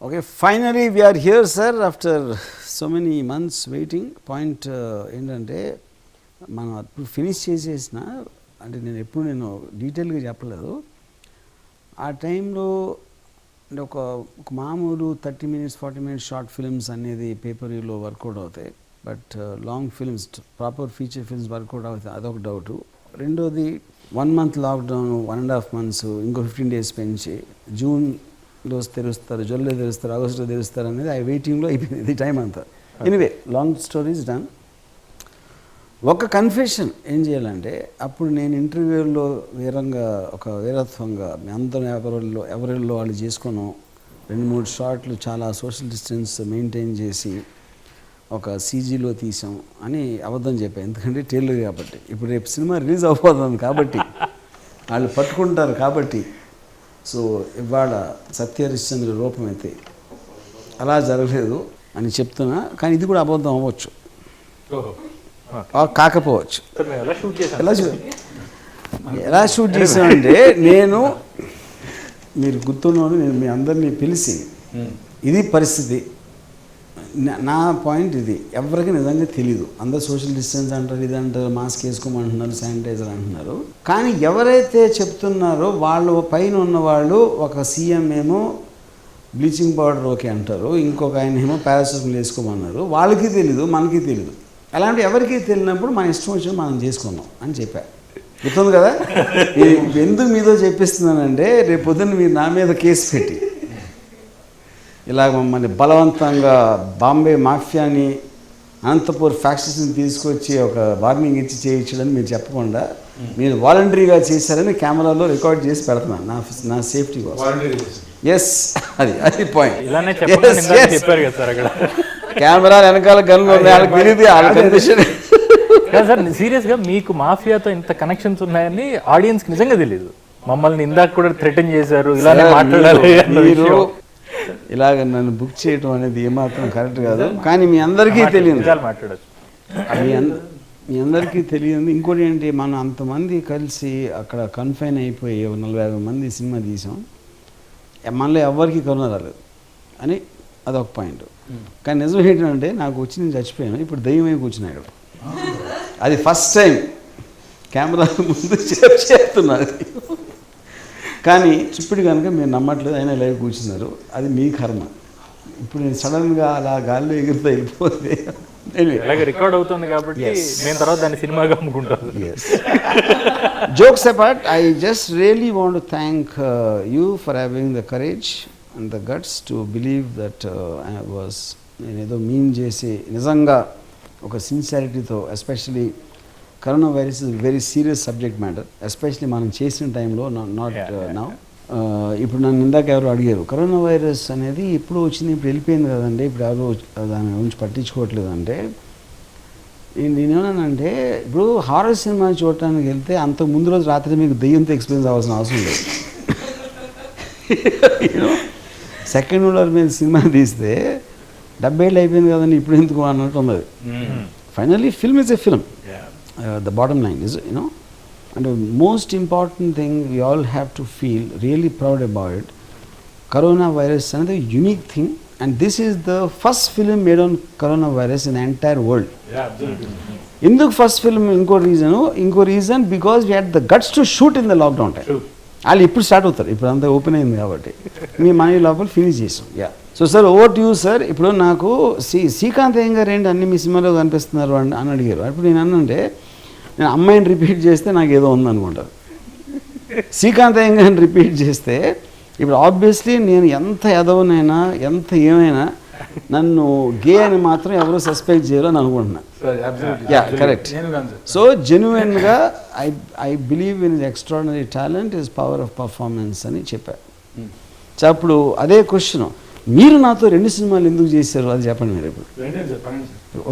Okay, finally we are here, sir, after so many months waiting. Point ఏంటంటే మనం అప్పుడు finish చేసేసిన, అంటే నేను ఎప్పుడు నేను డీటెయిల్గా చెప్పలేదు. ఆ టైంలో అంటే ఒక మామూలు 30 minutes 40 minutes షార్ట్ ఫిల్మ్స్ అనేది పేపర్లో వర్కౌట్ అవుతాయి, but long films proper feature films work out అవుతాయి, అదొక డౌటు. రెండోది 1 month లాక్డౌన్, 1.5 months, ఇంకో 15 days పెంచి జూన్లో తెరుస్తారు, జూలైలో తెరుస్తారు, ఆగస్టులో తెరుస్తారు అనేది ఆ వెయిటింగ్లో అయిపోయింది ఇది టైం అంతా. Anyway, long stories done. ఒక కన్ఫెషన్ ఏం చేయాలంటే, అప్పుడు నేను ఇంటర్వ్యూలో వీరత్వంగా మీ అందరం ఎవరిలో వాళ్ళు చేసుకోను, 2-3 షాట్లు చాలా సోషల్ డిస్టెన్స్ మెయింటైన్ చేసి ఒక సీజీలో తీసాం అని అబద్ధం చెప్పాను. ఎందుకంటే టైలర్ కాబట్టి, ఇప్పుడు రేపు సినిమా రిలీజ్ అయిపోతుంది కాబట్టి వాళ్ళు పట్టుకుంటారు కాబట్టి. సో ఇవాళ సత్యహరిశ్చంద్ర రూపం అయితే అలా జరగలేదు అని చెప్తున్నా, కానీ ఇది కూడా అబద్ధం అవ్వచ్చు, కాకపోవచ్చు. ఎలా షూట్ చేసామంటే, మీరు గుర్తున్నాను, నేను మీ అందరినీ పిలిచి ఇది పరిస్థితి, నా పాయింట్ ఇది, ఎవరికి నిజంగా తెలీదు. అందరు సోషల్ డిస్టెన్స్ అంటారు, ఇది అంటారు, మాస్క్ వేసుకోమంటున్నారు, శానిటైజర్ అంటున్నారు. కానీ ఎవరైతే చెప్తున్నారో వాళ్ళు పైన ఉన్నవాళ్ళు, ఒక సీఎం ఏమో బ్లీచింగ్ పౌడర్ ఓకే అంటారు, ఇంకొక ఆయన ఏమో పారాసిటమాల్ వేసుకోమన్నారు. వాళ్ళకి తెలీదు, మనకి తెలీదు. అలాంటి ఎవరికి తెలియనప్పుడు మన ఇష్టం వచ్చిన మనం చేసుకున్నాం అని చెప్పారు. గుర్తుంది కదా? ఎందుకు మీతో చెప్పిస్తున్నానంటే, రేపు పొద్దున్న మీరు నా మీద కేసు పెట్టి ఇలాగ మమ్మల్ని బలవంతంగా బాంబే మాఫియాని, అనంతపూర్ ఫ్యాక్షన్స్ని తీసుకొచ్చి ఒక వార్నింగ్ ఇచ్చి చేయించడని మీరు చెప్పకుండా, మీరు వాలంటరీగా చేశారని కెమెరాలో రికార్డ్ చేసి పెడుతున్నాను నా సేఫ్టీ కోసం. ఎస్, అది పాయింట్. కెమెరా వెనకాల గన్లు ఉన్నాయి, తెలియదు సార్. సీరియస్గా మీకు మాఫియాతో ఇంత కనెక్షన్స్ ఉన్నాయని ఆడియన్స్కి నిజంగా తెలియదు. మమ్మల్ని ఇందాక కూడా థ్రెటన్ చేశారు, ఇలానే మాట్లాడాలి. మీరు ఇలాగ నన్ను బుక్ చేయడం అనేది ఏమాత్రం కరెక్ట్ కాదు. కానీ మీ అందరికీ తెలియదు, మీ అందరికీ తెలియదు. ఇంకోటి ఏంటి, మనం అంతమంది కలిసి అక్కడ కన్ఫైన్ అయిపోయి 40-50 మంది సినిమా తీసాం, మనలో ఎవరికి కరోనా రాలేదు అని అదొక పాయింట్. కానీ నిజం ఏంటంటే, నాకు వచ్చి నేను చచ్చిపోయాను, ఇప్పుడు దయ్యమై కూర్చున్నా ఇక్కడ. అది ఫస్ట్ టైం కెమెరా ముందు చెప్తున్నది. కానీ ఇప్పుడు కనుక మీరు నమ్మట్లేదు, అయినా లైవ్ కూర్చున్నారు, అది మీ కర్మ. ఇప్పుడు నేను సడన్గా అలా గాల్లో ఎగిరితో వెళ్ళిపోతే రికార్డ్ అవుతుంది కాబట్టి నేను తర్వాత దాన్ని సినిమాగా అమ్ముకుంటాను. Jokes apart, I just really want to thank you for having the courage and the guts to believe that నేను ఏదో మీన్ చేసి నిజంగా ఒక సిన్సియారిటీతో, especially corona virus is very serious subject matter, especially మనం చేసిన టైంలో, నాట్ నౌ. ఇప్పుడు నన్ను ఇందాక ఎవరు అడిగారు, కరోనా వైరస్ అనేది ఇప్పుడు వచ్చింది, ఇప్పుడు వెళ్ళిపోయింది కదండి, ఇప్పుడు ఎవరు దాని గురించి పట్టించుకోవట్లేదు అంటే, నేనేమన్నానంటే, ఇప్పుడు హారర్ సినిమా చూడటానికి వెళ్తే అంతకు ముందు రోజు రాత్రి మీకు దెయ్యంతో ఎక్స్పీరియన్స్ అవ్వాల్సిన అవసరం లేదు. సెకండ్ ఊళ్ళర్ మీద సినిమా తీస్తే 70 ఏళ్ళు అయిపోయింది కదండి, ఇప్పుడు ఎందుకు అన్నట్టు ఉన్నది. Finally film is a film. The bottom line is, and the most important thing we all have to feel really proud about it, coronavirus is another unique thing, and this is the first film made on coronavirus in the entire world. Yeah, absolutely. Induk first film, inko reason because we had the guts to shoot in the lockdown time. True. వాళ్ళు ఇప్పుడు start అవుతారు, ఇప్పుడు అంతా open అయింది కాబట్టి మీ money లోపల finish చేసాం. Yeah, so sir, over to you sir. ఇప్పుడు నాకు శ్రీకాంత్ గారు ఏంటి అన్ని మీ సినిమాలో కనిపిస్తున్నారు అని అడిగారు. అప్పుడు నేను అన్నంటే, నేను అమ్మాయిని రిపీట్ చేస్తే నాకు ఏదో ఉందనుకుంటారు, శ్రీకాంత్ గారిని రిపీట్ చేస్తే ఇప్పుడు ఆబ్వియస్లీ నేను ఎంత ఎదవనైనా ఎంత ఏమైనా నన్ను గే అని మాత్రం ఎవరు సస్పెక్ట్ చేయరు అని అనుకుంటున్నా. Yeah, correct. సో జెన్యున్గా I believe in extraordinary talent is power of performance అని చెప్పారు. సో అప్పుడు అదే క్వశ్చన్, మీరు నాతో 2 సినిమాలు ఎందుకు చేశారు అది చెప్పండి మీరు ఇప్పుడు.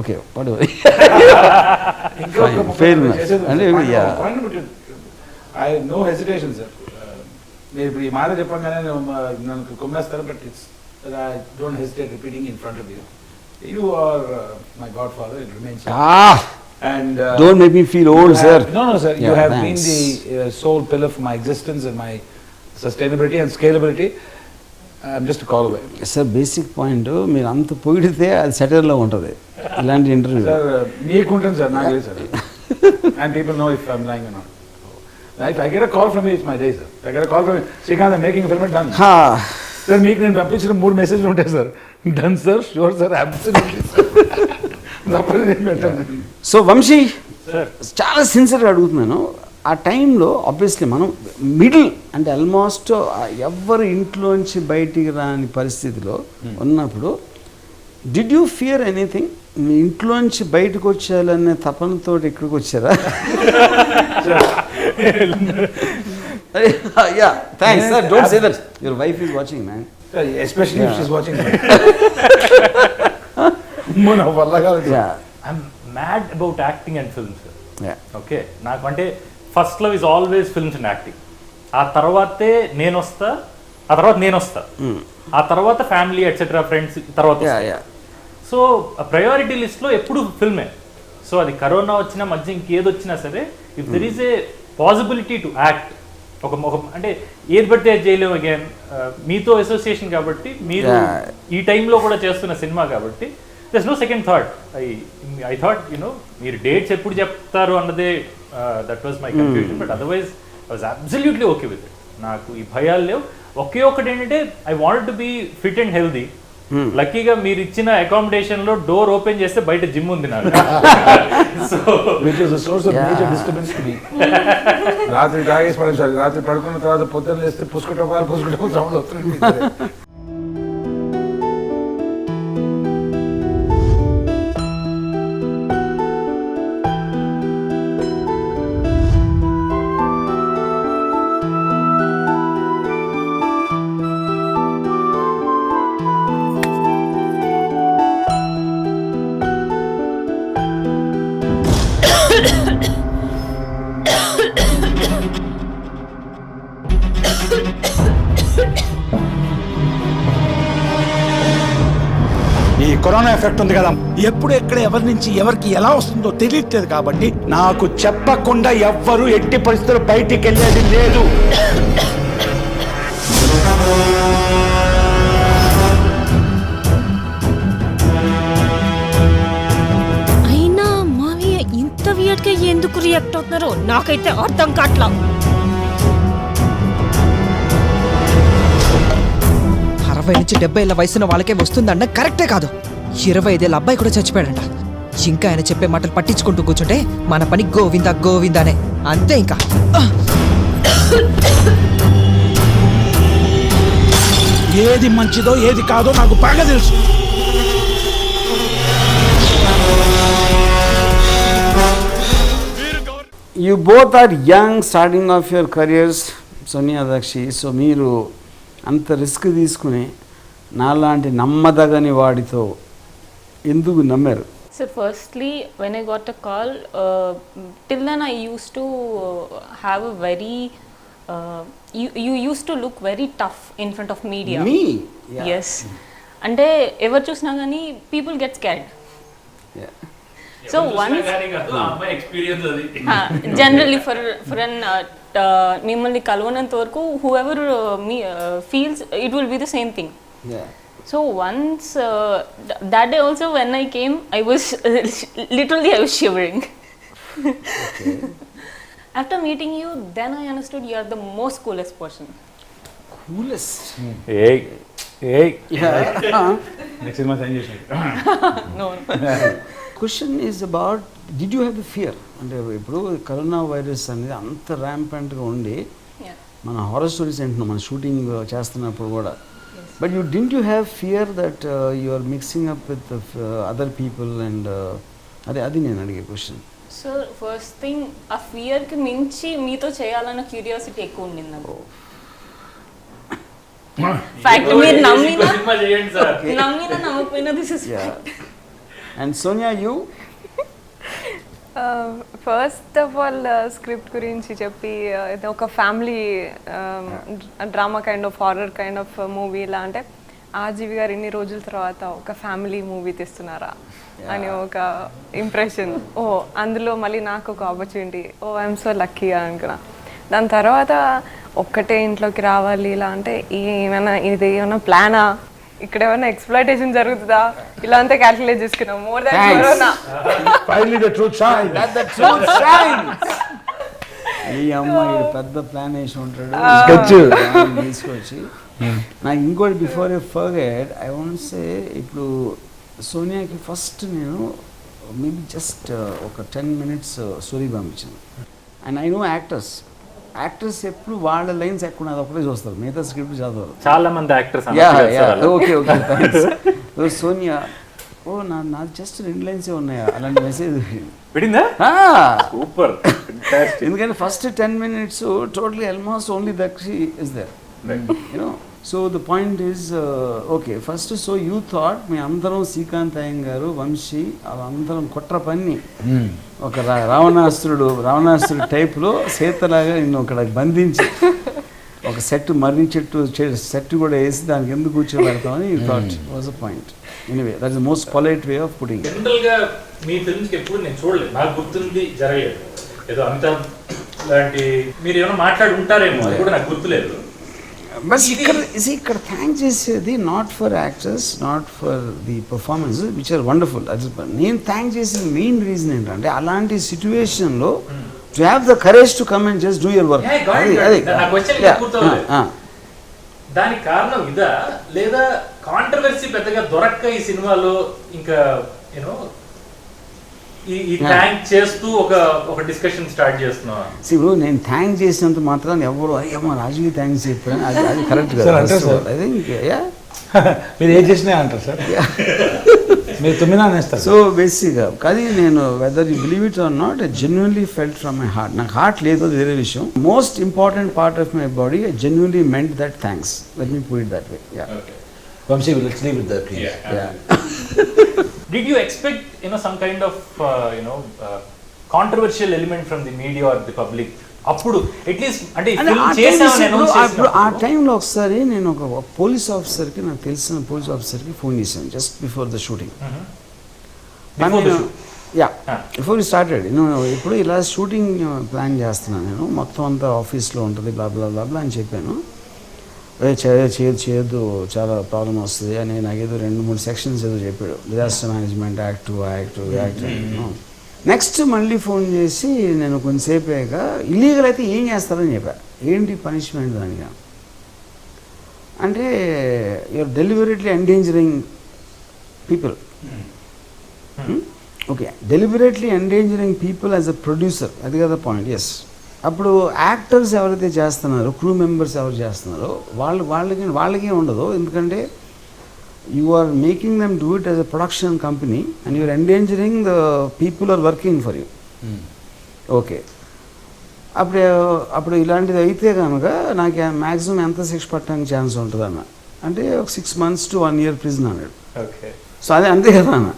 ఓకే, అంటే నో హెసిటేషన్ సార్. మీరు ఇప్పుడు ఈ మాట చెప్పగానే నన్ను కొమ్మేస్తారు, but it's I don't hesitate repeating in front of you. You are my godfather, it remains. And don't make me feel old, sir. No, sir. Yeah, you have been the sole pillar for my existence and my sustainability and scalability. I'm just a call away. Sir basic point మీరు అంత పొగిడితే అది సెటర్లో ఉంటుంది ఇలాంటి interview. Sir మీకుంటుంది sir, నాకు లేదు sir. And people know if I'm lying or not. If I get a call from you, it's my day, sir. If I get a call from you, Srikanth, I'm making a film, done. Sir మీకు నేను పంపించిన 3 మెసేజ్లు ఉంటాయి sir. Done sir, sure sir, absolutely sir. So Vamsi చాలా సిన్సియర్గా అడుగుతున్నాను. ఆ టైంలో ఆబ్వియస్లీ మనం మిడిల్ అంటే ఆల్మోస్ట్ ఎవరు ఇంట్లోంచి బయటికి రాని పరిస్థితిలో ఉన్నప్పుడు డిడ్ యూ ఫియర్ ఎనీథింగ్? మీ ఇంట్లోంచి బయటకు వచ్చేయాలనే తపనతో ఇక్కడికి వచ్చారా? Yeah thanks sir. Don't say that your wife is watching man. Especially if she is watching. మన వల్ల కాదు. I'm mad about acting and films. Okay, నాకు అంటే first love is always films and acting. ఆ తర్వాతే నేను వస్తా, ఆ తర్వాత ఫ్యామిలీ ఎట్సెట్రా ఫ్రెండ్స్ తర్వాత. సో ప్రయారిటీ లిస్ట్లో ఎప్పుడు ఫిల్మే. సో అది కరోనా వచ్చినా మధ్య ఇంకేదొచ్చినా సరే, if there is a possibility to act, ఒక అంటే ఏది పడితే అది చేయలేము. అగైన్ మీతో అసోసియేషన్ కాబట్టి, మీరు ఈ టైంలో కూడా చేస్తున్న సినిమా కాబట్టి there's no second thought. I thought మీరు డేట్స్ ఎప్పుడు చెప్తారు అన్నదే that was my confusion. But otherwise I was absolutely okay with it. నాకు ఈ భయాలు లేవు. ఒకే ఒకటి ఏంటంటే I wanted to be fit and healthy. లక్కీగా మీరు ఇచ్చిన అకామిడేషన్ లో డోర్ ఓపెన్ చేస్తే బయట జిమ్ ఉంది నాకు. రాత్రి తాగేసి పడండి సార్. రాత్రి పడుకున్న తర్వాత పొద్దున్న లేస్తే పుసుకుంటే సౌండ్ వస్తుంది. ఈ కరోనా ఎఫెక్ట్ ఉంది కదా, ఎప్పుడు ఎక్కడ ఎవరి నుంచి ఎవరికి ఎలా వస్తుందో తెలియట్లేదు. కాబట్టి నాకు చెప్పకుండా ఎవ్వరూ ఎట్టి పరిస్థితుల్లో బయటికి వెళ్ళేది లేదు. అయినా మావయ్య ఇంత వియర్డ్ గా ఎందుకు రియాక్ట్ అవుతున్నారో నాకైతే అర్థం కావట్లా. 60 నుంచి 70 ఏళ్ల వయసున్న వాళ్ళకే వస్తుందన్న కరెక్టే కాదు. 25 ఏళ్ళ అబ్బాయి కూడా చచ్చిపోయాడంట. ఇంకా ఆయన చెప్పే మాటలు పట్టించుకుంటూ కూర్చుంటే మన పని గోవిందా గోవిందానే, అంతే. ఇంకా ఏది మంచిదో ఏది కాదో నాకు బాగా తెలుసు. You both are young, starting off your careers, Sonia, Dakshi. So మీరు అంత రిస్క్ తీసుకుని నాలాంటి నమ్మదగని వాడితో ఎందుకు నమ్మారు? So firstly, when I got a call, till then I used to have a very, you used to look very tough in front of media. Me? Yeah. Yes. అంటే ఎవరు చూసినా కానీ people get scared. Yeah. So once generally for an మిమ్మల్ని కలవనంత వరకు whoever feels it will be the same thing. Yeah. So once that day also when I came, I was literally I was shivering. Okay. After meeting you, then I understood you are the most coolest person. Coolest. ఏయ్ next cinema sign చేసి No. Question is about did you have the fear? అంటే ఇప్పుడు corona virus అనేది అంత ర్యాంపెంట్గా ఉండి Yeah. మన horror stories ఏంటున్నాం మన shooting చేస్తున్నప్పుడు కూడా. But you didn't you have fear that you are mixing up with other people and అది నేను అడిగే క్వశ్చన్. సో ఫస్ట్ థింగ్ ఆ ఫియర్కి మించి మీతో చేయాలన్న క్యూరియాసిటీ ఎక్కువ ఉండింది నాకు. ఫ్యాక్ట్ మీరు నమ్మినా నమ్మకపోయినా this is and Sonia you? First of all script గురించి చెప్పి ఇది ఒక family drama kind of horror kind of movie. ఇలా అంటే ఆర్జీవి గారు ఇన్ని రోజుల తర్వాత ఒక ఫ్యామిలీ మూవీ తీస్తున్నారా అని ఒక ఇంప్రెషన్. అందులో మళ్ళీ నాకు ఒక ఆపర్చునిటీ. ఐఎమ్ సో లక్కీ అనుకున్నా. దాని తర్వాత ఒక్కటే ఇంట్లోకి రావాలి ఇలా అంటే ఇది ఏమైనా ప్లానా, ఇక్కడ ఏమైనా ఎక్స్‌ప్లాయిటేషన్ జరుగుతుందా, ఇలా అంతా క్యాల్కులేట్ చేసుకున్నాం. More than corona. Finally the truth shines. ఈ అమ్మాయి పెద్ద ప్లాన్ వేసి ఉంటాడు తీసుకొచ్చి. నాకు ఇంకోటి before you forget I want say, ఇప్పుడు సోనియాకి ఫస్ట్ నేను మేబీ జస్ట్ ఒక 10 minutes స్టోరీ పంపించాను. అండ్ ఐ నో యాక్టర్స్ ఎప్పుడు వాళ్ళ లైన్స్ ఎక్కడ అది ఒకటే చూస్తారు, మిగతా స్క్రిప్ట్ చదవరు. చాలా మంది యాక్టర్స్ ఓకే సోనియా నాకు జస్ట్ 2 lines ఉన్నాయా అలాంటి మెసేజ్ పెట్టిందా? సూపర్. ఎందుకంటే first 10 minutes totally almost only that she is there, you know. So the point is okay first, so you thought మీ అందరం శ్రీకాంత్ అయ్యంగారు గారు, వంశీ వాళ్ళందరం కుట్ర పన్ని ఒక రావణాసురుడు టైప్లో సీతలాగా నిన్ను అక్కడ బంధించి ఒక సెట్ మర్రి సెట్ కూడా వేసి దానికి ఎందుకు కూర్చోబెడతామని you thought was a point. Anyway that is the most polite way of putting. జనరల్గా మీ ఫిల్మ్స్కి ఎప్పుడు నేను చూడలేదు, నాకు గుర్తుంది జరగలేదు. ఏదో అమితాబ్ లాంటి మీరు ఏమైనా మాట్లాడి ఉంటారేమో, అది కూడా నాకు గుర్తులేదు. బట్ ఇక్కడ థ్యాంక్ చేసేది not for actors, not for the performance which are wonderful. అది నేను థ్యాంక్ చేసిన మెయిన్ రీజన్ ఏంటంటే అలాంటి సిచ్యువేషన్లో to have the courage to come and just do your work. దానికి కారణం ఇదా, లేదా కాంట్రవర్సీ పెద్దగా దొరక్క ఈ సినిమాలో ఇంకా యూనో ఈ థ్యాంక్ చేస్తూ ఒక డిస్కషన్ స్టార్ట్ చేస్తున్నా? ఇప్పుడు నేను థ్యాంక్ చేసినంత మాత్రాన్ని ఎవరు అయ్యమ్మా రాజుకి థ్యాంక్స్ చెప్పాను, అది కరెక్ట్ కదా. ఐ థింక్ మీరు ఏం చేసినా అంటారు సార్, మీరు 9 అనేస్తారు. సో బేసిక్గా కానీ నేను whether you believe it or not, I genuinely felt from my heart. నాకు హార్ట్ లేదు, అది వేరే విషయం. Most important part of my body, I genuinely meant that thanks. Let me put it that way. Vamsi, let's leave with that, please. Did you expect some kind of controversial element from the media or the public? అప్పుడు at least అంటే ఆ టైంలో ఒకసారి నేను ఒక police ఆఫీసర్కి, నాకు తెలిసిన పోలీస్ ఆఫీసర్కి ఫోన్ చేశాను just before the shooting. Before you started. నేను ఇప్పుడు ఇలా షూటింగ్ ప్లాన్ చేస్తున్నాను, నేను మొత్తం అంతా ఆఫీస్లో ఉంటుంది బ్లా బ్లా బ్లా బ్లా అని చెప్పాను. చేయొద్దు చాలా ప్రాబ్లం వస్తుంది అని నాకేదో 2-3 సెక్షన్స్ ఏదో చెప్పాడు. డిజాస్టర్ మేనేజ్మెంట్ యాక్ట్ నెక్స్ట్ మళ్ళీ ఫోన్ చేసి నేను కొంచెంసేపు అయ్యాక ఇల్లీగల్ అయితే ఏం చేస్తారని చెప్పా. ఏంటి పనిష్మెంట్ దానిగా అంటే you're deliberately endangering people. Okay, deliberately endangering people as a producer, అది కదా పాయింట్. ఎస్, అప్పుడు యాక్టర్స్ ఎవరైతే చేస్తున్నారో, క్రూ మెంబర్స్ ఎవరు చేస్తున్నారో వాళ్ళకి ఉండదు. ఎందుకంటే you are making them do it as a production company and you're endangering the people are working for you. Okay, అప్పుడు ఇలాంటిది అయితే కనుక నాకు మ్యాక్సిమం ఎంత శిక్ష పట్టడానికి ఛాన్స్ ఉంటుంది అన్న అంటే ఒక 6 months to 1 year ప్రిజన్ అన్నాడు. సో అదే అంతే కదా అన్న.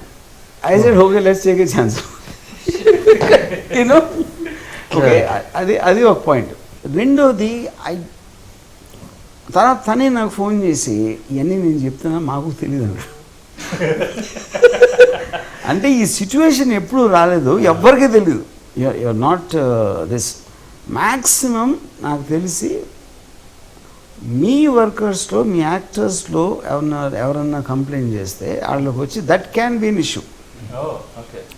I said okay let's take a chance, you know. Okay, అది ఒక పాయింట్. రెండోది తర్వాత తనే నాకు ఫోన్ చేసి ఇవన్నీ నేను చెప్తున్నా మాకు తెలియదు అన్నాడు. అంటే ఈ సిచ్యువేషన్ ఎప్పుడు రాలేదు, ఎవ్వరికీ తెలియదు. You're not this. మ్యాక్సిమం నాకు తెలిసి మీ వర్కర్స్లో, మీ యాక్టర్స్లో ఎవరన్నా కంప్లైంట్ చేస్తే వాళ్ళకి వచ్చి that can be an issue.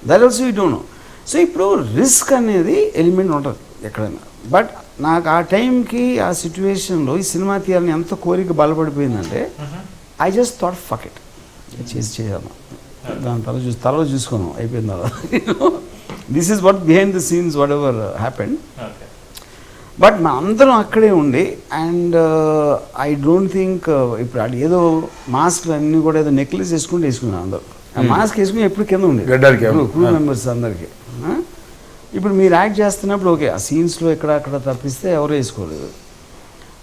That also you don't know. So ఇప్పుడు రిస్క్ అనేది ఎలిమెంట్ ఉంటుంది ఎక్కడైనా. బట్ నాకు ఆ టైంకి ఆ సిచ్యువేషన్లో ఈ సినిమా తీయాలని ఎంత కోరిక బలపడిపోయిందంటే I just thought fuck it, చేయాలి దాని తలలో చూసుకున్నాం అయిపోయింది అలా. This is what behind the scenes whatever happened. But మా అందరం అక్కడే ఉండి అండ్ ఐ డోంట్ థింక్ ఇప్పుడు అది ఏదో మాస్క్లు అన్నీ కూడా ఏదో నెక్లెస్ వేసుకుంటూ వేసుకున్నాను అందరూ. ఆ మాస్క్ వేసుకుని ఎప్పుడు కింద ఉంది క్రూ మెంబర్స్ అందరికీ. ఇప్పుడు మీరు యాక్ట్ చేస్తున్నప్పుడు ఓకే, ఆ సీన్స్లో అక్కడ తప్పిస్తే ఎవరు వేసుకోలేదు.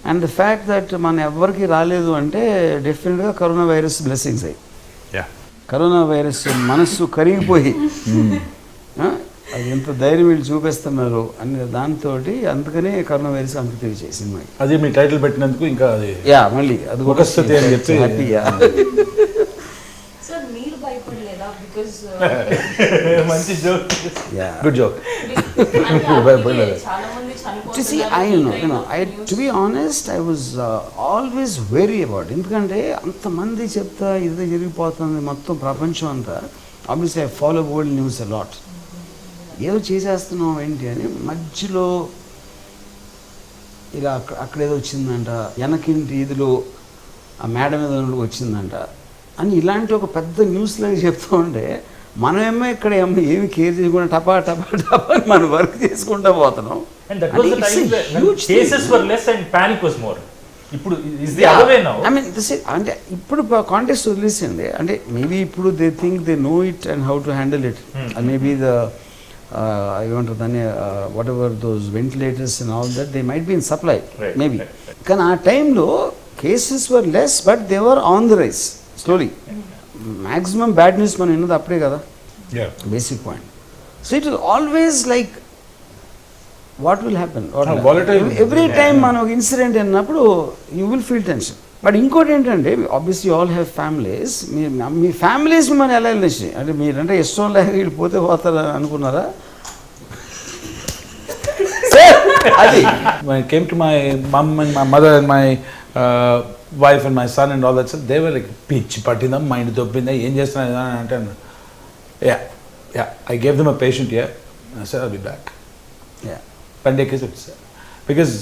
అండ్ ద ఫ్యాక్ట్ దట్ మన ఎవరికి రాలేదు అంటే డెఫినెట్గా కరోనా వైరస్ బ్లెస్సింగ్స్ అయ్యి, కరోనా వైరస్ మనస్సు కరిగిపోయి అది ఎంత ధైర్యం వీళ్ళు చూపిస్తున్నారు అనే దాంతో అందుకనే కరోనా వైరస్ అంత తెలియచే సినిమాకి. అది మీ టైటిల్ పెట్టినందుకు ఇంకా అది మళ్ళీ అది ఒక స్థితి అని చెప్పి హ్యాపీగా. సార్ మీరు భయపడలేదా బికాజ్ మంచి జోక్. Yeah. Good joke. చాలా మంది To see, to be honest, I was always wary about it. ఎందుకంటే అంతమంది చెప్తా ఇది జరిగిపోతుంది మొత్తం ప్రపంచం అంతా. Obviously I follow world news a lot. ఏదో చేసేస్తున్నాం ఏంటి అని మధ్యలో ఇలా అక్కడేదో వచ్చిందంట, వెనకింటి ఇదిలో ఆ మేడం ఏదో వచ్చిందంట అని ఇలాంటి ఒక పెద్ద న్యూస్ లాగా చెప్తూ ఉంటే మనమేమో ఇక్కడ ఏమి కేర్ చేయకుండా టపా టపా టపా అని మనం వర్క్ చేసుకుంటూ పోతున్నాం. And that was the time when cases were less and panic was more. ఇప్పుడు is the other way now. I mean, అంటే ఇప్పుడు కాంటెక్స్ట్ వదిలేసింది. అంటే మేబీ ఇప్పుడు they think they know it and how to handle it. Maybe the ఏమంటారు దాన్ని what ever those ventilators and all that they might be in supply maybe. కానీ ఆ టైంలో cases were less but they were on the rice slowly. Maximum bad news మనం విన్నది అప్పుడే కదా, basic point. So it is always like what will happen every time మనం ఒక incident అన్నప్పుడు you will feel tension. But ఇంకోటి ఏంటంటే obviously all have families. Me families మిమ్మల్ని ఎలా వెళ్ళేసి అంటే మీరంటే ఇష్టం లేక వీళ్ళు పోతే పోతారు అనుకున్నారా? అది When I came to my mom and my mother and my wife and my son and all that stuff, they were like, పిచ్చి పట్టిందా, మైండ్ దొబ్బిందా, ఏం చేస్తున్నా అని అంటాను. I gave them a patient here. I said, I'll be back. Yeah. Pandey said, because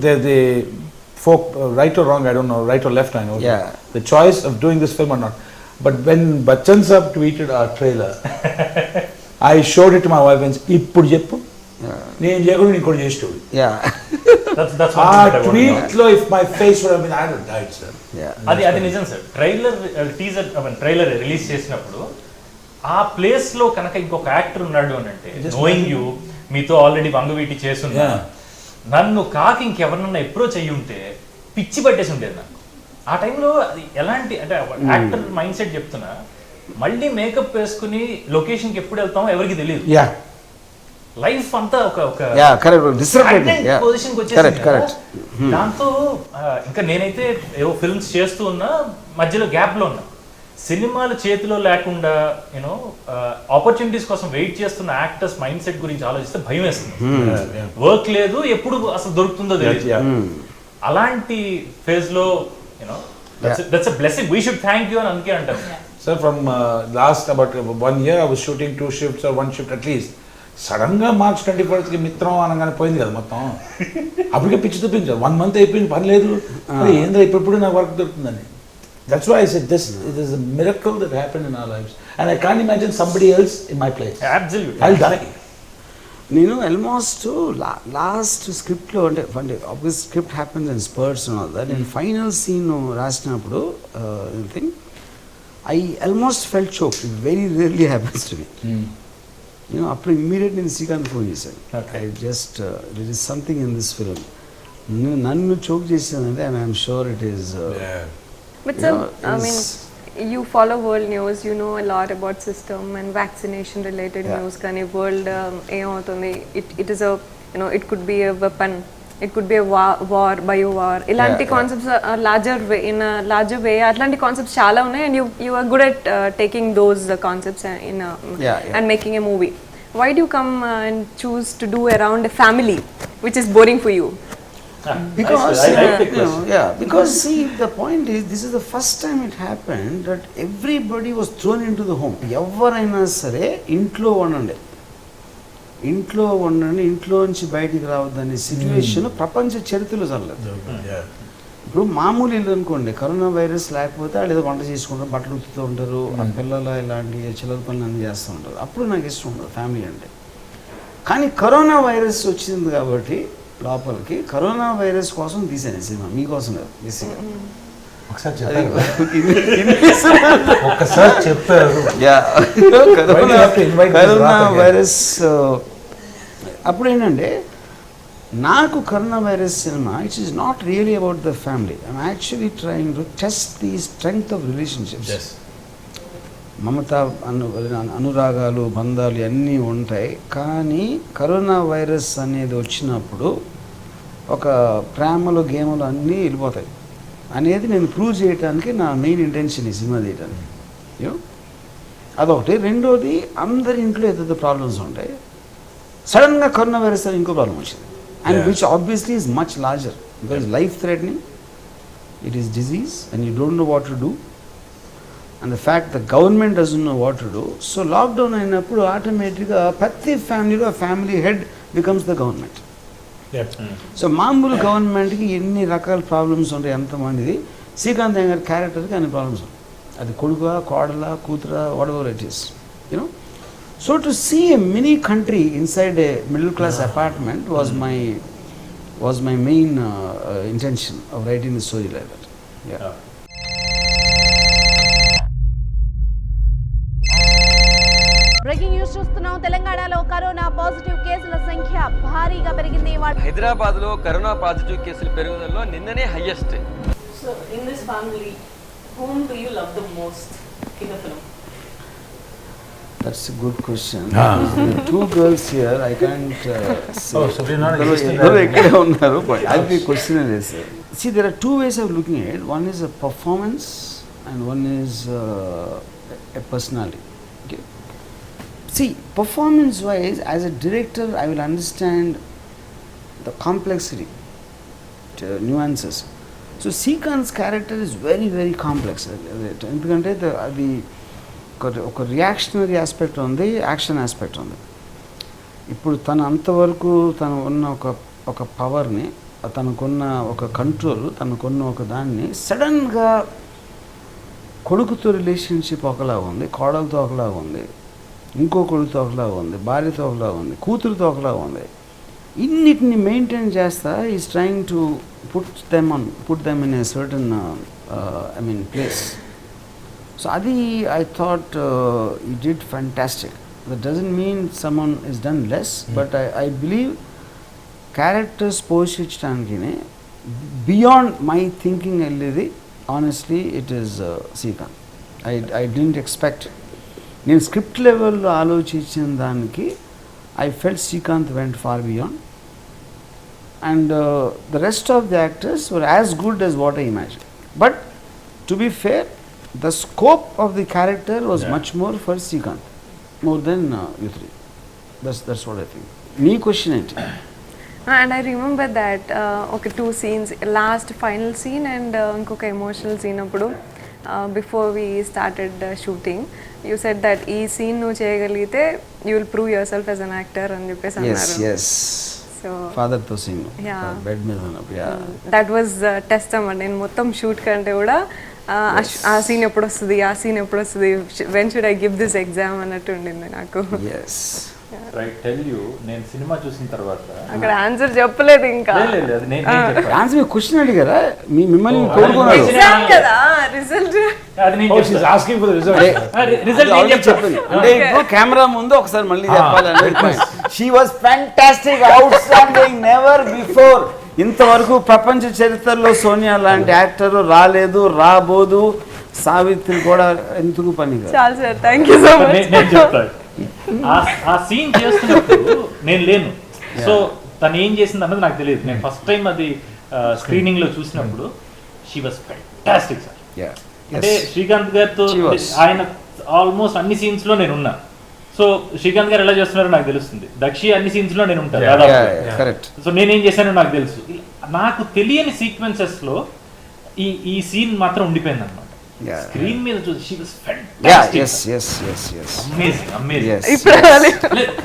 they folk, right or wrong, I don't know, right or left, I know. Yeah. The choice of doing this film or not. But when Bachchan Saab tweeted our trailer, I showed it to my wife and said, ఇప్పుడు చెప్పు నేను చేయకుండా నీకు కూడా చేసి చూడు. That's ఆ what I want to know. Tweet లో if my face would have been, I would have died, sir. అది నిజం సార్. టీజర్ ట్రైలర్ రిలీజ్ చేసినప్పుడు ఆ ప్లేస్ లో కనుక ఇంకొక యాక్టర్ ఉన్నాడు అని అంటే, నోయింగ్ యూ, మీతో ఆల్రెడీ వంగవీటి చేస్తున్నా, నన్ను కాకి ఇంకెవరినన్నా అప్రోచ్ అయ్యి ఉంటే పిచ్చి పట్టేసి ఉండేది నాకు. ఆ టైంలో అది ఎలాంటి అంటే యాక్టర్ మైండ్ సెట్ చెప్తున్నా, మళ్ళీ మేకప్ వేసుకుని లొకేషన్కి ఎప్పుడు వెళ్తామో ఎవరికి తెలియదు. లైఫ్ అంతా ఒక పొజిషన్కి వచ్చేసింది. దాంతో ఇంకా నేనైతే ఏవో ఫిల్మ్స్ చేస్తూ ఉన్నా, మధ్యలో గ్యాప్ లో ఉన్నా. సినిమాలు చేతిలో లేకుండా యూనో ఆపర్చునిటీస్ కోసం వెయిట్ చేస్తున్న యాక్టర్స్ మైండ్ సెట్ గురించి ఆలోచిస్తే భయం వేస్తుంది. వర్క్ లేదు, ఎప్పుడు అసలు దొరుకుతుందో తెలియదు. అలాంటి ఫేజ్ లో you know that's a blessing, we should thank you అని అందుకే అంటారు. Sir, from last about 1 year, I was shooting 2 shifts or 1 shift at least. Sudden గా March 21st మిత్రం అనగానే పోయింది కదా మొత్తం. అప్పటికే పిచ్చి చూపించారు. 1 month అయిపోయింది, పని లేదు, ఏంద్రా ఇప్పుడు నాకు వర్క్ దొరుకుతుందని. That's why I said it is a miracle that happened in our lives, and I can't imagine somebody else in my place. Absolutely. I'll die. నేను ఆల్మోస్ట్ లాస్ట్ స్క్రిప్ట్లో అంటే obvious script happens and spurts and all that. నేను final scene రాసినప్పుడు thing I almost felt choke. It very rarely happens to me. నేను అప్పుడు immediate నేను Srikanth phone చేశాను. I just there is something in this film. నన్ను choke చేసిందంటే and I'm sure it is. But sir, I mean, you follow world news, you know a lot about system and vaccination related news. Kani world it is a, you know, it could be a weapon, it could be a war, bio war. Ilanti concepts are larger way, in a larger way. Atlanti concepts chala unnai, and you are good at taking those concepts in and making a movie. Why do you come and choose to do around a family which is boring for you? Because because see, the point is, this is the first time it happened that everybody was thrown into the home. ఎవరైనా సరే ఇంట్లో ఉండండి, ఇంట్లో నుంచి బయటికి రావద్దనే situation ప్రపంచ చరిత్రలో జరగలేదు. ఇప్పుడు మామూలు ఇల్లు అనుకోండి, కరోనా వైరస్ లేకపోతే వాళ్ళు ఏదో వంట చేసుకుంటారు, బట్టలు ఉతుకుతూ ఉంటారు, ఆ పిల్లలు ఇలాంటి చిల్లర పనులు అన్నీ చేస్తూ ఉంటారు. అప్పుడు నాకు ఇష్టం ఉండదు ఫ్యామిలీ అంటే. కానీ కరోనా వైరస్ వచ్చింది కాబట్టి లోపలికి, కరోనా వైరస్ కోసం తీసాను సినిమా, మీకోసం కాదు బేసిక్గా. కరోనా వైరస్ అప్పుడు ఏంటంటే, నాకు corona virus cinema it's is not really about the family. I'm actually trying to test the strength of relationships. మమత అనురాగాలు బంధాలు అన్నీ ఉంటాయి, కానీ కరోనా వైరస్ అనేది వచ్చినప్పుడు ఒక ప్రేమలు గేములు అన్నీ వెళ్ళిపోతాయి అనేది నేను ప్రూవ్ చేయడానికి నా మెయిన్ ఇంటెన్షన్ ఈ సినిమా తీయడానికి. యూనో అదొకటి. రెండోది అందరి ఇంట్లో ఏదైతే ప్రాబ్లమ్స్ ఉంటాయి, సడన్గా కరోనా వైరస్ అని ఇంకో ప్రాబ్లం వచ్చింది, and which obviously is much larger because life threatening, it is disease and you don't know what to do, and the fact the government doesn't know what to do. So lockdown అయినప్పుడు ఆటోమేటిక్గా ప్రతి ఫ్యామిలీలో family head becomes the government. So మామూలు గవర్నమెంట్కి ఎన్ని రకాల problems ఉంటాయి, ఎంతమందిది. శ్రీకాంత్ అయ్య గారి క్యారెక్టర్కి అన్ని ప్రాబ్లమ్స్ ఉంటాయి, అది కొడుక, కోడల, కూతుర, whatever it is, you know. So to see a mini country inside a middle class apartment was my main intention of writing the story like that. Yeah. Breaking news చూస్తున్నాం. తెలంగాణలో కరోనా పాజిటివ్ కేసుల సంఖ్య భారీగా పెరిగింది. హైదరాబాద్ లో corona positive కేసులు పెరుగుదలలో నిన్ననే highest. So in this family, whom do you love the most in the film? That's a good question. The two girls here, I can't say. Oh, so we're not existing. I'll be questioning this. See, there are two ways of looking at it. One is a performance and one is a personality. Okay. See, performance-wise, as a director, I will understand the complexity, nuances. So, Srikanth's character is very, very complex. ఎందుకంటే అది ఒక reactionary aspect ఉంది, action aspect ఉంది. ఇప్పుడు తను అంతవరకు తను ఉన్న ఒక పవర్ని, తనకున్న ఒక కంట్రోల్, తనకున్న ఒక దాన్ని సడన్గా కొడుకుతో రిలేషన్షిప్ ఒకలాగా ఉంది, కోడలతో ఒకలాగా ఉంది, ఇంకో కొడుకుతో ఒకలాగా ఉంది, భార్యతో ఒకలాగా ఉంది, కూతురుతో ఒకలాగా ఉంది. ఇన్నిటిని మెయింటైన్ చేస్తా is trying to put them in a certain place. So Adi, I thought you did fantastic. That doesn't mean someone is done less, but I believe characters పోషించడానికినే beyond my thinking alledi, honestly it is Srikanth. I didn't expect. నేను script లెవెల్లో ఆలోచించిన దానికి I felt Srikanth went far beyond, and the rest of the actors were as good as what I imagined. But to be fair, the scope of the character was much more for Srikanth, more than you three. That's what I think. Nee question it. And I remember that okay, two scenes, last final scene and inkoka emotional scene appudu before we started shooting, you said that ee scene nu cheyagalite you will prove yourself as an actor and cheppesi annaru. Yes. So father to scene, bed మీద ఉన్నప్పుడు, that was test అన్నమాట. నేను మొత్తం shoot కంటే కూడా ఆ scene ఎప్పుడు వస్తుంది, ఆ సీన్ ఎప్పుడు వస్తుంది, when should I give this exam అన్నట్టు ఉండింది నాకు. ఎస్ రైట్ టెల్ యూ, నేను సినిమా చూసిన తర్వాత అక్కడ ఆన్సర్ చెప్పలేదు ఇంకా. ఆన్సర్ మీ క్వశ్చన్ అడిగారా, మిమ్మల్ని కోరుకున్నారు ఎగ్జామ్ కదా, రిజల్ట్ అది నేను she's asking for the result. Result నేను చెప్పాను అంటే ఇప్పుడు కెమెరా ముందు ఒకసారి మళ్ళీ చెప్పాలని. She was fantastic, out standing, never before. ఇంతవరకు ప్రపంచ చరిత్రలో సోనియా లాంటి యాక్టర్ రాలేదు, రాబోదు. సావిత్రి కూడా ఎందుకు పని కాదు. చాలు sir, thank you so much. నేను చెప్తాను, ఆ సీన్ చేస్తున్నప్పుడు నేను లేను, సో తను ఏం చేసింది అన్నది నాకు తెలియదు. నేను ఫస్ట్ టైం అది స్క్రీనింగ్ లో చూసినప్పుడు షీ వాజ్ ఫ్యాంటాస్టిక్ సార్. అంటే శ్రీకాంత్ గారితో ఆయన ఆల్మోస్ట్ అన్ని సీన్స్ లో నేను ఉన్నా. సో శ్రీకాంత్ గారు ఎలా చేస్తున్నారో నాకు తెలుస్తుంది, దక్షి అన్ని సీన్స్ లో నేను ఉంటాను దాదాపు. సో నేనేం చేశానో నాకు తెలుసు. నాకు తెలియని సీక్వెన్సెస్ లో ఈ సీన్ మాత్రం ఉండిపోయింది అనమాట. స్క్రీన్ మీద చూసి షీ వాస్ ఫ్యాంటాస్టిక్, అమేజింగ్.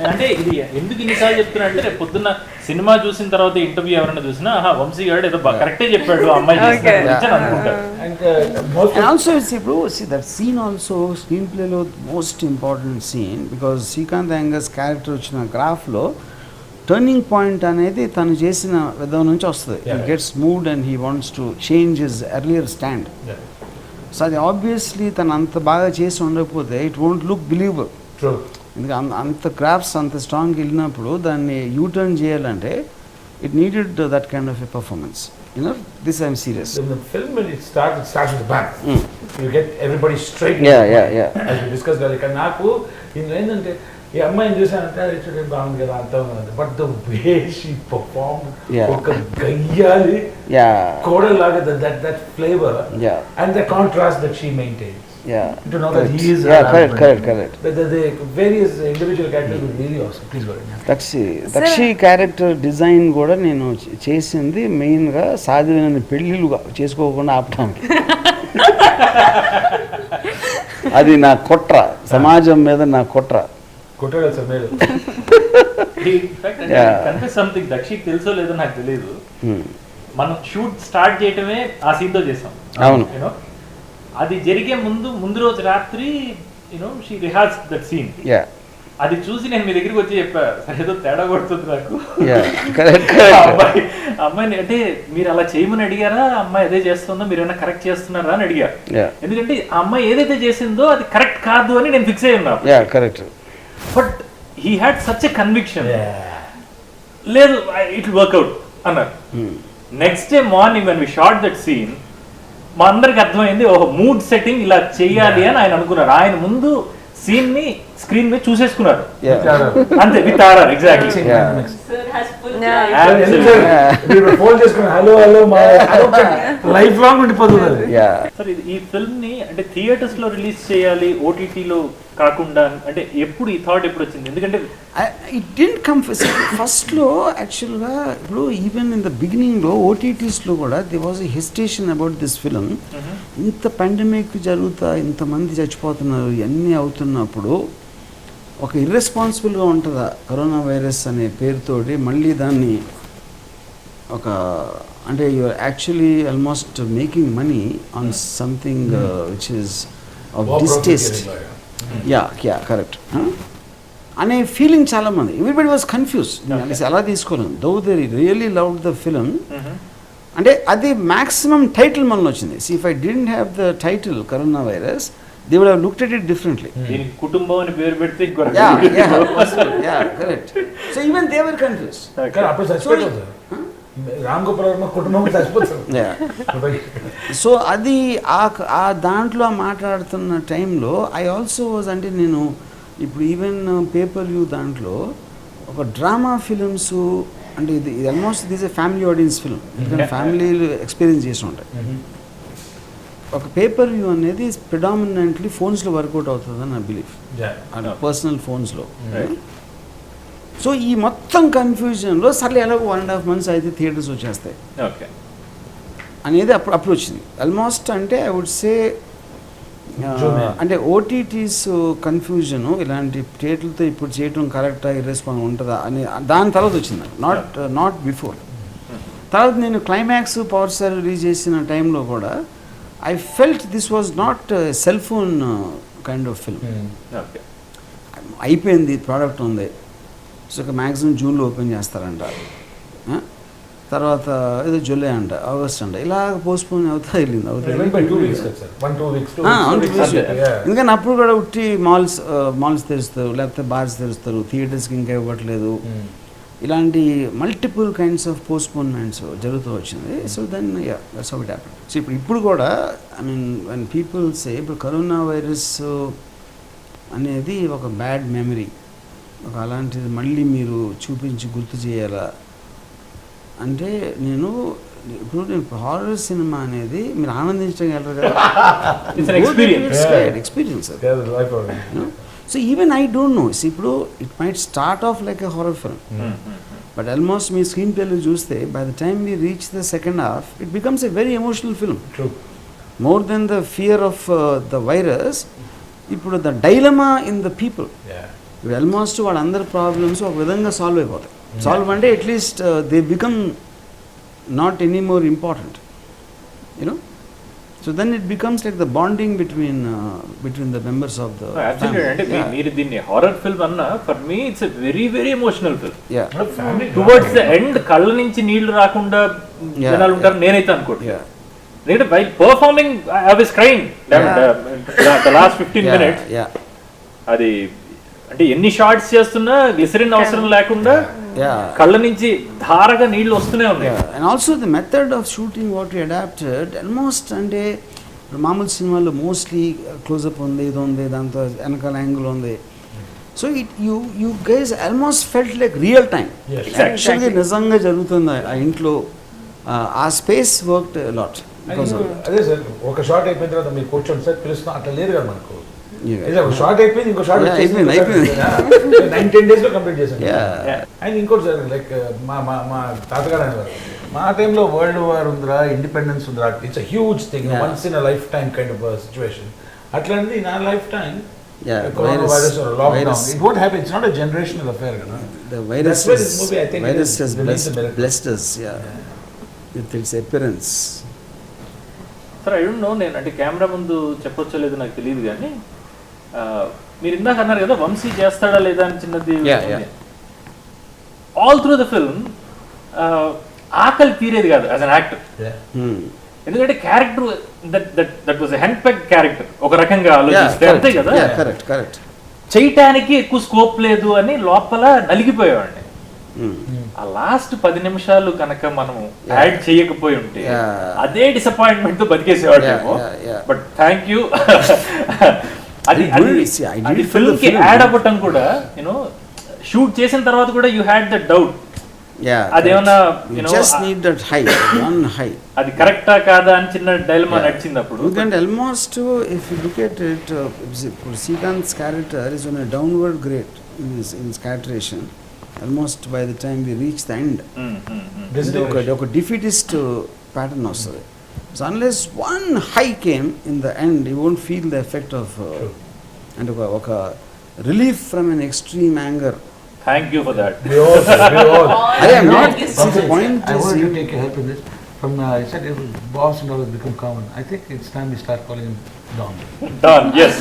అంటే ఇది ఎందుకు ఇన్నిసార్లు చెప్తున్నా అంటే, రేపు పొద్దున్న సినిమా చూసిన తర్వాత ఇంటర్వ్యూ ఎవరైనా చూసినా వంశీ గారు ఏదో కరెక్టే చెప్పాడు అమ్మాయి అనుకుంటారు. And also ఇప్పుడు that scene also screenplay లో most important scene, because Srikanth Iyengar's character వచ్చిన గ్రాఫ్ లో టర్నింగ్ పాయింట్ అనేది తను చేసిన విధం నుంచి వస్తుంది. He gets moved and he wants to change his earlier stand. So అది ఆబ్వియస్లీ తను అంత బాగా చేసి ఉండకపోతే ఇట్ వోంట్ లుక్ బిలీవబుల్. ఎందుకంటే అంత గ్రాఫ్స్ అంత స్ట్రాంగ్ వెళ్ళినప్పుడు దాన్ని యూటర్న్ చేయాలంటే it needed that kind of a performance. You know this I'm serious. In the film when it starts with the bang. You get everybody straight. As we discussed earlier, నాకు ఇందులో ఏంటంటే ఈ అమ్మాయిని చూసానంటే Richard బాగుంది కదా అర్థం కాదు, but the way she perform, ఒక గయ్యాలి కోడలాగా that flavour and the contrast that she maintains. Yeah. To know that he is. Yeah, correct. The various individual characters were really awesome. Please go ahead. దక్షి character design కూడా నేను చేసింది మెయిన్గా సాధ్యమైన పెళ్ళిళ్ళు చేసుకోకుండా ఆపడానికి. అది నా కుట్ర, సమాజం మీద నా కుట్ర. కొట్టాడు సార్ మీరు. సంథింగ్ దక్షికి తెలుసో లేదో నాకు తెలియదు. మనం షూట్ స్టార్ట్ చేయటమే ఆ సీన్ తో చేసాం. అవును. యూనో అది జరిగే ముందు రోజు రాత్రి you know she rehearse that scene. అది చూసి నేను మీ దగ్గరికి వచ్చి చెప్పా, ఏదో తేడా కొడుతుంది నాకు. అమ్మాయిని అంటే మీరు అలా చేయమని అడిగారా, అమ్మాయి అదే చేస్తుందో మీరు ఏమైనా కరెక్ట్ చేస్తున్నారా అని అడిగా. ఎందుకంటే ఆ అమ్మాయి ఏదైతే చేసిందో అది కరెక్ట్ కాదు అని నేను ఫిక్స్ అయ్యి ఉన్నా. But he had such a conviction. లేదు ఇట్ వర్క్అవుట్ అన్నారు. Next day morning when we shot that scene మా అందరికి అర్థమైంది, ఓహో మూడ్ సెట్టింగ్ ఇలా చెయ్యాలి అని ఆయన అనుకున్నారు. ఆయన ముందు సీన్ ని స్క్రీన్ మీద చూసేసుకున్నారు అంతే, with R R. Exactly. Life long ఉండిపోతుంది. సార్ ఈ ఫిల్మ్ ని అంటే థియేటర్స్ లో రిలీజ్ చేయాలి, ఓటీటీలో కాకుండా అంటే ఎప్పుడు ఈ థాట్ ఎప్పుడు వచ్చింది? ఎందుకంటే ఇట్ డెంట్ కమ్ ఫస్ట్లో యాక్చువల్గా. ఇప్పుడు ఈవెన్ ఇన్ ద బిగినింగ్లో ఓటీటీస్లో కూడా they was a hesitation about this film. ఇంత పాండమిక్ జరుగుతా, ఇంతమంది చచ్చిపోతున్నారు, ఇవన్నీ అవుతున్నప్పుడు ఒక ఇర్రెస్పాన్సిబుల్గా ఉంటుందా కరోనా వైరస్ అనే పేరుతోటి మళ్ళీ దాన్ని ఒక అంటే you're actually almost making money on something which is of distaste. Correct అనే ఫీలింగ్ చాలామంది, ఎవ్రీబడి వాజ్ కన్ఫ్యూజ్. అలా తీసుకోలేము. Though they really love the film. అంటే అది మ్యాక్సిమం టైటిల్ మనలో వచ్చింది. See if I didn't have the title corona virus, they would have looked at it differently. దీనికి కుటుంబం అని పేరు పెడితే correct. So even they were confused. అప్పుడు చచ్చిపోతుంది రామ్ గోపాల్ వర్మ కుటుంబం చచ్చిపోతుంది. సో అది ఆ దాంట్లో మాట్లాడుతున్న టైంలో ఐ ఆల్సో వాజ్, అంటే నేను ఇప్పుడు ఈవెన్ పేపర్ వ్యూ దాంట్లో ఒక డ్రామా ఫిలిమ్స్ అంటే ఇది almost this A family audience film. ఎందుకంటే ఫ్యామిలీలు ఎక్స్పీరియన్స్ చేసి ఉంటాయి. ఒక పేపర్ వ్యూ అనేది ప్రిడామినెంట్లీ ఫోన్స్లో వర్కౌట్ అవుతుందని నా బిలీఫ్, పర్సనల్ ఫోన్స్లో. సో ఈ మొత్తం కన్ఫ్యూజన్లో సర్లే ఎలాగో 1.5 months అయితే థియేటర్స్ వచ్చేస్తాయి అనేది అప్పుడు వచ్చింది. ఆల్మోస్ట్ అంటే ఐ వుడ్ సే అంటే ఓటీటీస్ కన్ఫ్యూజను ఇలాంటి థియేటర్లతో ఇప్పుడు చేయటం కరెక్టా, ఇర్రెస్పాన్స్ ఉంటుందా అని దాని తర్వాత వచ్చింది, నాట్ బిఫోర్. తర్వాత నేను క్లైమాక్స్ పవర్ స్టార్ రిలీజ్ చేసిన టైంలో కూడా I felt this was not a cell phone kind of film. అయిపోయింది, ప్రోడక్ట్ ఉంది. సో మ్యాక్సిమం జూన్లో ఓపెన్ చేస్తారంట, తర్వాత ఏదో జూలై అంట, ఆగస్ట్ అంట, ఇలా పోస్ట్పోన్ అవుతా వెళ్ళింది. ఎందుకంటే అప్పుడు కూడా ఉట్టి మాల్స్ తెరుస్తారు, లేకపోతే బార్స్ తెరుస్తారు, థియేటర్స్కి ఇంకా ఇవ్వట్లేదు. ఇలాంటి మల్టిపుల్ కైండ్స్ ఆఫ్ పోస్ట్పోన్మెంట్స్ జరుగుతూ వచ్చింది. So then that's how it happened. So ఇప్పుడు కూడా I mean when people say ఇప్పుడు కరోనా వైరస్ అనేది ఒక బ్యాడ్ మెమరీ, ఒక అలాంటిది మళ్ళీ మీరు చూపించి గుర్తు చేయాలా అంటే నేను హారర్ సినిమా అనేది మీరు ఆనందించగలరు కదా, experience. So even I don't know. See, it might start off like a horror film, but almost me screenplay చూస్తే by the time we reach the second half, it becomes a very emotional film. True. More than the fear of the virus, ఇప్పుడు the dilemma in the people. ఇప్పుడు almost వాళ్ళందరి problems ఒక విధంగా solve అయిపోతాయి. Solve అంటే at least they become not any more important, you know. So then it becomes like the bonding between the members of the family. అంటే మీరు దీన్ని హారర్ ఫిల్మ్ అన్నా, for me it's a very very emotional film. Towards the end కళ్ళ నుంచి నీళ్లు రాకుండా జనాలు ఉంటారు నేనైతే అనుకోవట్లేదు. ఎందుకంటే by performing I was crying the last 15 minutes. అది అంటే ఎన్ని షార్ట్స్ చేస్తున్నా గ్లిసరిన్ అవసరం లేకుండా కళ్ళ నుంచి ధారగా నీళ్లు వస్తూనే ఉన్నాయి. And also the method of shooting what you adapted almost అంటే మామూలు సినిమాల్లో మోస్ట్లీ క్లోజప్ ఉంది, ఇది ఉంది, దాంతో వెనకాల యాంగిల్ ఉంది. So you guys almost felt like real time. యాక్చువల్గా నిజంగా జరుగుతుంది ఆ ఇంట్లో. ఆ స్పేస్ వర్క్డ్ లాట్. అదే సార్, ఒక షార్ట్ అయిపోయిన తర్వాత మీరు కూర్చోండి సార్ పిలుస్తాం, అట్లా లేదు కదా మనకు. Yeah. ఒక షార్ట్ అయిపోయింది, ఇంకో షార్ట్ అయిపోయింది. 9-10 days లో కంప్లీట్ చేశాను. Yeah. అండ్ ఇంకోటి సార్, లైక్ మా తాతగారు అనేవారు, మా టైంలో వరల్డ్ వార్ ఉందిరా, ఇండిపెండెన్స్ ఉందిరా, it's a huge thing, once in a life time kind of situation. అట్లాంటిది నా life time corona virus lockdown, it won't happen, it's not a generational affair కదా. The virus That's why this movie, I think, virus is has released a miracle. blessed us, with its appearance. Sir I don't know, నేను అంటే camera ముందు చెప్పొచ్చో లేదో నాకు తెలియదు కానీ మీరు ఇందాక అన్నారు కదా వంశీ చేస్తాడా లేదా అని చిన్నది. ఆల్ త్రూ ద ఫిల్మ్ ఆకలి తీరేది కాదు యాజ్ అన్ యాక్టర్. ఎందుకంటే character that was henpecked character ఒక రకంగా ఆలోచిస్తే, అంతే కదా. కరెక్ట్. చేయటానికి ఎక్కువ స్కోప్ లేదు అని లోపల నలిగిపోయేవాడిని. ఆ లాస్ట్ 10 నిమిషాలు కనుక మనం యాడ్ చేయకపోయి ఉంటే అదే డిసప్పాయింట్మెంట్ తో బతికేసేవాడేమో. But thank you. అది ఫిల్మ్ కి యాడ్ అవ్వటం కూడా, యూనో షూట్ చేసిన తర్వాత కూడా యూ హ్యాడ్ దట్ డౌట్. అదేమన్నా అది కరెక్టా కాదా అని చిన్న డైలమా నడిచింది అప్పుడు. ఎందుకంటే almost if you look at it, Srikanth character is on a downward grade in characterization. Almost by the time we reach the end ఒక డిఫీటిస్ట్ ప్యాటర్న్ వస్తుంది. So unless one high came in the end you won't feel the effect of, అంటే ఒక relief from an extreme anger. Thank you for that. We all. I am not. The point I is, wanted to take your help in this. From I said boss and all has become common. I think it's time we start calling him Don. Don, yes.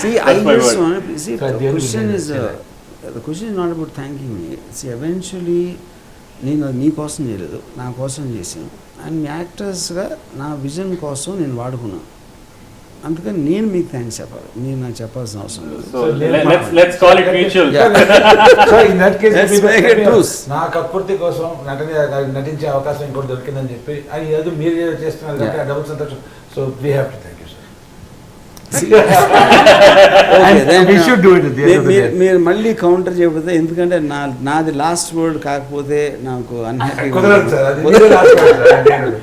See, I just want to see. So the question is not about thanking me. See, eventually, నేను నీ కోసం చేయలేదు, నా కోసం చేశాను. And మీ యాక్టర్స్గా నా vision కోసం నేను వాడుకున్నాను. అందుకని నేను మీకు థ్యాంక్స్ చెప్పాలి, మీరు నాకు చెప్పాల్సిన అవసరం లేదు. So let's call it mutual. So in that case, let's make it truce. నా కక్కుర్తి కోసం నటించే అవకాశం ఇంకోటి దొరికిందని చెప్పి అది ఏదో మీరు చేస్తున్నారు కాబట్టి ఆ డబుల్ సంతోషం. So we have to thank you sir. Okay, then we should do it at the end of the day. మీరు మళ్ళీ కౌంటర్ చేయకపోతే, ఎందుకంటే నాది లాస్ట్ వర్డ్ కాకపోతే నాకు అన్హ్యాపీ. కుదరదు సార్, అది మీరే లాస్ట్ వర్డ్.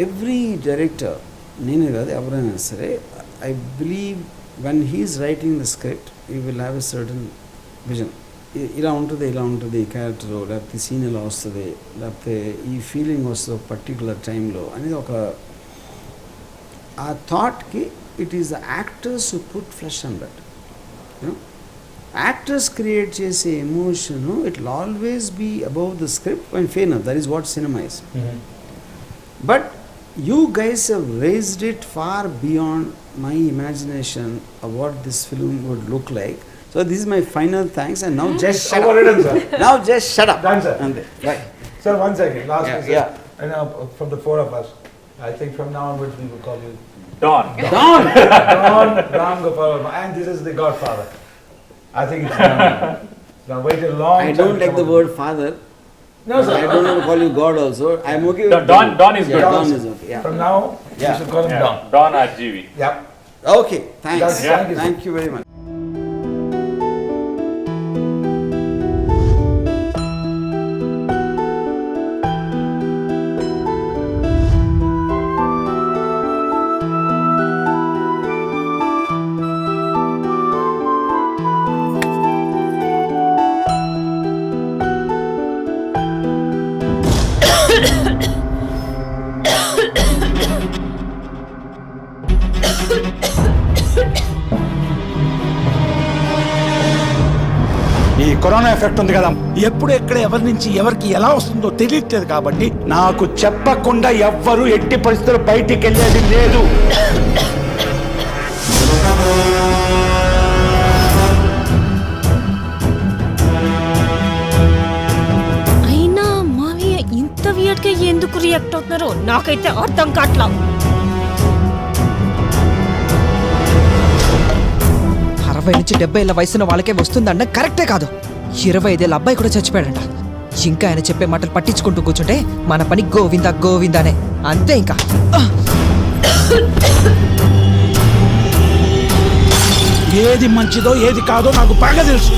ఎవ్రీ డైరెక్టర్, నేనే కాదు ఎవరైనా సరే, I believe when he's writing the script you will have a certain vision. ఇలా ఉంటుంది ఈ క్యారెక్టర్, లేకపోతే సీన్ ఇలా వస్తుంది, లేకపోతే ఈ ఫీలింగ్ వస్తుంది ఒక పర్టికులర్ టైంలో అనేది ఒక ఆ థాట్కి. It is the actors who put flesh on that. You know actors create చేసే emotion it will always be above the script and fair enough. That is what cinema is. But you guys have raised it far beyond my imagination of what this film would look like. So this is my final thanks, and now just shut up. Now just shut up. Done, sir. And right. Sir, one second. Last Yeah, question. yeah. And from the four of us, I think from now onwards we will call you Don. Don. Don Ram Gopal Verma. And this is the Godfather. I think it's done. Now wait a long time. I don't like the word father. No, sir. I don't want to call you God also. I'm okay with Don is good. Yeah, Don is okay. Yeah. From now, we should call him Don. Don RGV. Yep. Okay. Thanks. Thank you, sir. Thank you very much. ఈ corona effect ఉంది కదా, ఎప్పుడు ఎక్కడ ఎవరి నుంచి ఎవరికి ఎలా వస్తుందో తెలియట్లేదు కాబట్టి నాకు చెప్పకుండా ఎవ్వరూ ఎట్టి పరిస్థితుల్లో బయటికి వెళ్ళేది లేదు. అయినా మావయ్య ఇంత వియర్డ్ గా ఎందుకు రియాక్ట్ అవుతున్నారో నాకైతే అర్థం కావట్లా. 60 నుంచి 70 వయసున్న వాళ్ళకే వస్తుందన్న కరెక్టే కాదు. 25 అబ్బాయి కూడా చచ్చిపోయాడంట. ఇంకా ఆయన చెప్పే మాటలు పట్టించుకుంటూ కూర్చుంటే మన పని గోవిందా గోవిందానే, అంతే. ఇంకా ఏది మంచిదో ఏది కాదో నాకు బాగా తెలుసు.